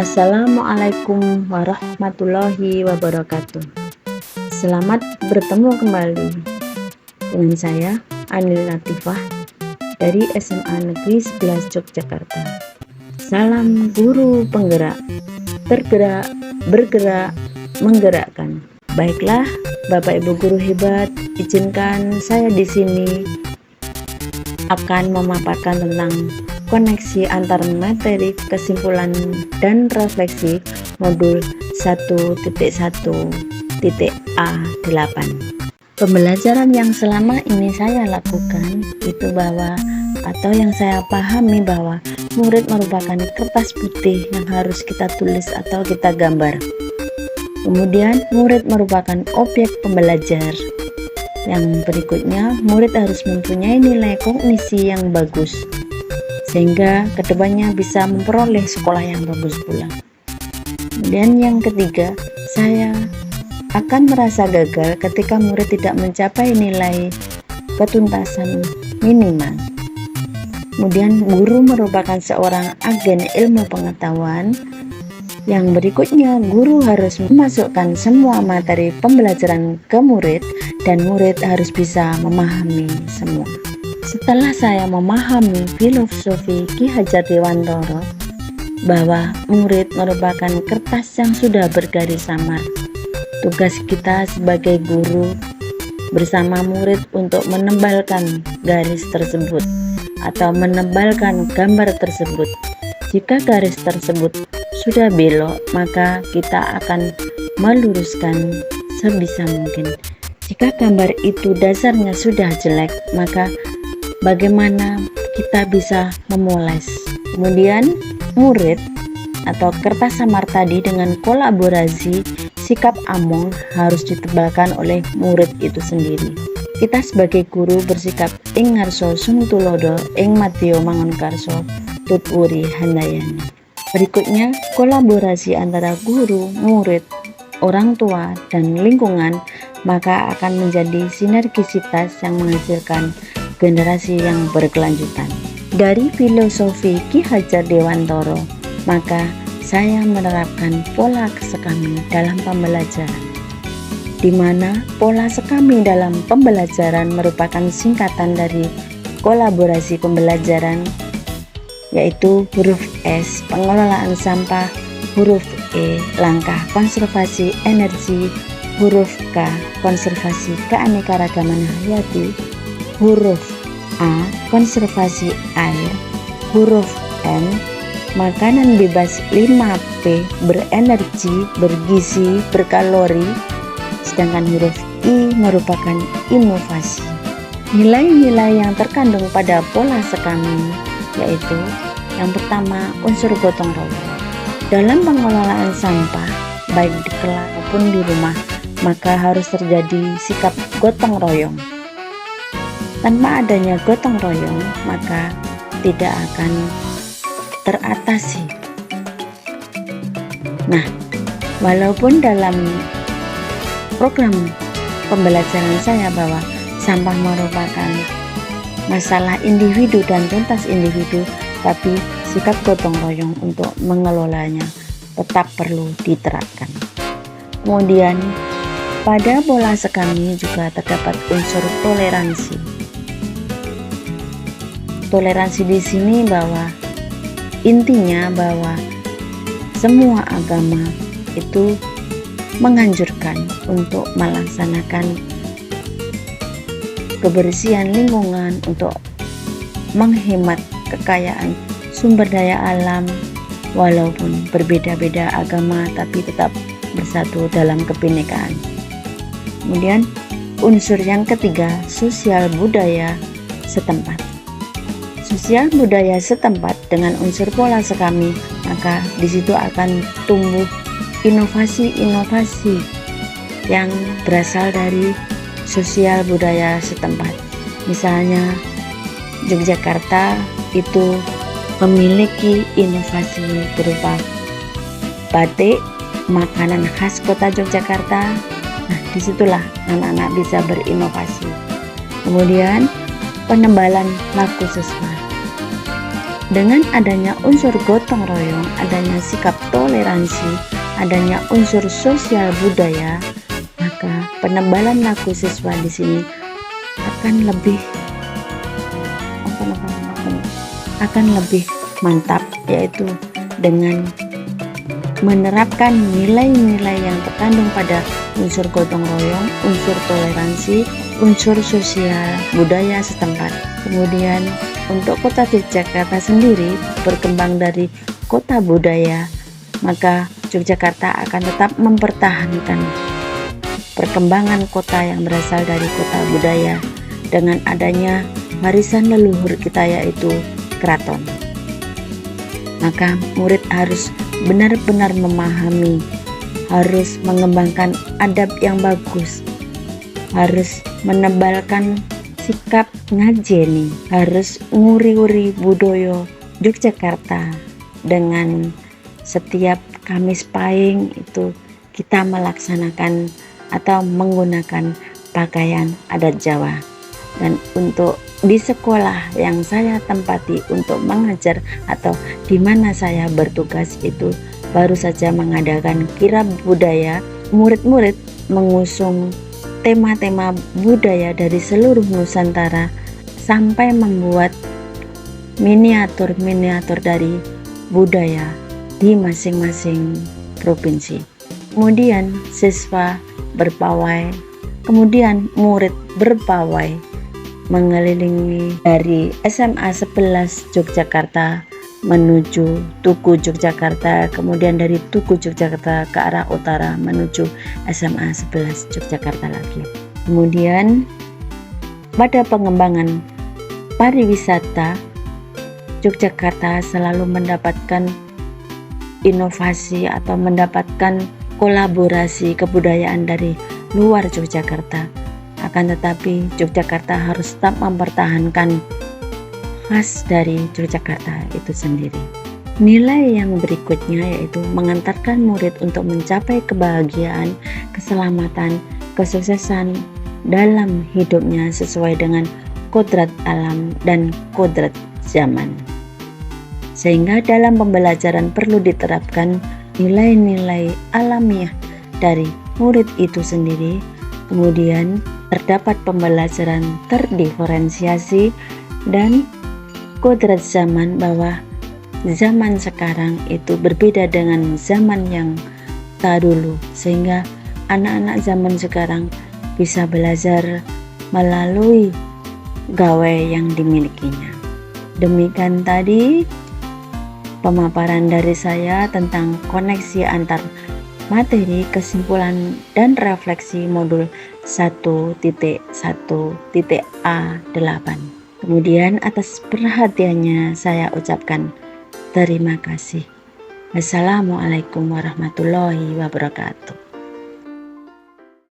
Assalamualaikum warahmatullahi wabarakatuh. Selamat bertemu kembali dengan saya Anil Latifah dari SMA Negeri 11 Yogyakarta. Salam guru penggerak, tergerak, bergerak, menggerakkan. Baiklah, Bapak Ibu guru hebat, izinkan saya di sini akan memaparkan tentang koneksi antar materi, kesimpulan, dan refleksi modul 1.1.A8. Pembelajaran yang selama ini saya lakukan itu bahwa atau yang saya pahami bahwa murid merupakan kertas putih yang harus kita tulis atau kita gambar. Kemudian murid merupakan objek pembelajar. Yang berikutnya, murid harus mempunyai nilai kognisi yang bagus sehingga kedepannya bisa memperoleh sekolah yang bagus pula. Kemudian yang ketiga, saya akan merasa gagal ketika murid tidak mencapai nilai ketuntasan minimal. Kemudian guru merupakan seorang agen ilmu pengetahuan. Yang berikutnya, guru harus memasukkan semua materi pembelajaran ke murid dan murid harus bisa memahami semua. Setelah saya memahami filosofi Ki Hajar Dewantara bahwa murid merupakan kertas yang sudah bergaris samar, tugas kita sebagai guru bersama murid untuk menebalkan garis tersebut atau menebalkan gambar tersebut. Jika garis tersebut sudah belok, maka kita akan meluruskan sebisa mungkin. Jika gambar itu dasarnya sudah jelek, maka bagaimana kita bisa memoles? Kemudian murid atau kertas samar tadi dengan kolaborasi sikap among harus ditebalkan oleh murid itu sendiri. Kita sebagai guru bersikap ing ngarso sumtulodo ing madya mangunkarso tutwuri handayani. Berikutnya, kolaborasi antara guru, murid, orang tua, dan lingkungan maka akan menjadi sinergisitas yang menghasilkan generasi yang berkelanjutan. Dari filosofi Ki Hajar Dewantara, maka saya menerapkan pola sekami dalam pembelajaran, di mana pola sekami dalam pembelajaran merupakan singkatan dari kolaborasi pembelajaran, yaitu huruf S, pengelolaan sampah, huruf E, langkah konservasi energi, huruf K, konservasi keanekaragaman hayati, huruf A, konservasi air, huruf M, makanan bebas 5P, berenergi, bergizi, berkalori, sedangkan huruf I merupakan inovasi. Nilai-nilai yang terkandung pada pola sekami yaitu yang pertama, unsur gotong royong. Dalam pengelolaan sampah, baik di kelas maupun di rumah, maka harus terjadi sikap gotong royong. Tanpa adanya gotong royong, maka tidak akan teratasi. Nah, walaupun dalam program pembelajaran saya bahwa sampah merupakan masalah individu dan tuntas individu, tapi sikap gotong royong untuk mengelolanya tetap perlu diterapkan. Kemudian pada pola sekami juga terdapat unsur toleransi. Toleransi di sini bahwa intinya bahwa semua agama itu menganjurkan untuk melaksanakan kebersihan lingkungan, untuk menghemat kekayaan sumber daya alam, walaupun berbeda-beda agama tapi tetap bersatu dalam kebinekaan. Kemudian unsur yang ketiga, sosial budaya setempat. Sosial budaya setempat dengan unsur pola sekami, maka di situ akan tumbuh inovasi-inovasi yang berasal dari sosial budaya setempat. Misalnya Yogyakarta itu memiliki inovasi berupa batik, makanan khas kota Yogyakarta. Nah, disitulah anak-anak bisa berinovasi. Kemudian penebalan laku sesma. Dengan adanya unsur gotong royong, adanya sikap toleransi, adanya unsur sosial budaya, maka penebalan laku siswa di sini akan lebih mantap, yaitu dengan menerapkan nilai-nilai yang terkandung pada unsur gotong royong, unsur toleransi, unsur sosial budaya setempat. Kemudian untuk kota Yogyakarta sendiri berkembang dari kota budaya, maka Yogyakarta akan tetap mempertahankan perkembangan kota yang berasal dari kota budaya dengan adanya warisan leluhur kita, yaitu keraton. Maka murid harus benar-benar memahami, harus mengembangkan adab yang bagus, harus menebalkan sikap ngajeni, harus nguri-uri budaya Yogyakarta. Dengan setiap Kamis Pahing itu kita melaksanakan atau menggunakan pakaian adat Jawa. Dan untuk di sekolah yang saya tempati untuk mengajar atau di mana saya bertugas itu baru saja mengadakan kirab budaya. Murid-murid mengusung tema-tema budaya dari seluruh Nusantara sampai membuat miniatur-miniatur dari budaya di masing-masing provinsi. Kemudian siswa berpawai, kemudian murid berpawai mengelilingi dari SMA 11 Yogyakarta menuju Tugu Yogyakarta, kemudian dari Tugu Yogyakarta ke arah utara menuju SMA 11 Yogyakarta lagi. Kemudian pada pengembangan pariwisata, Yogyakarta selalu mendapatkan inovasi atau mendapatkan kolaborasi kebudayaan dari luar Yogyakarta. Akan tetapi Yogyakarta harus tetap mempertahankan khas dari Yogyakarta itu sendiri. Nilai yang berikutnya yaitu mengantarkan murid untuk mencapai kebahagiaan, keselamatan, kesuksesan dalam hidupnya sesuai dengan kodrat alam dan kodrat zaman. Sehingga dalam pembelajaran perlu diterapkan nilai-nilai alamiah dari murid itu sendiri. Kemudian terdapat pembelajaran terdiferensiasi dan kodrat zaman, bahwa zaman sekarang itu berbeda dengan zaman yang dahulu, sehingga anak-anak zaman sekarang bisa belajar melalui gawai yang dimilikinya. Demikian tadi pemaparan dari saya tentang koneksi antar materi, kesimpulan, dan refleksi modul 1.1.A8. Kemudian atas perhatiannya saya ucapkan terima kasih. Wassalamualaikum warahmatullahi wabarakatuh.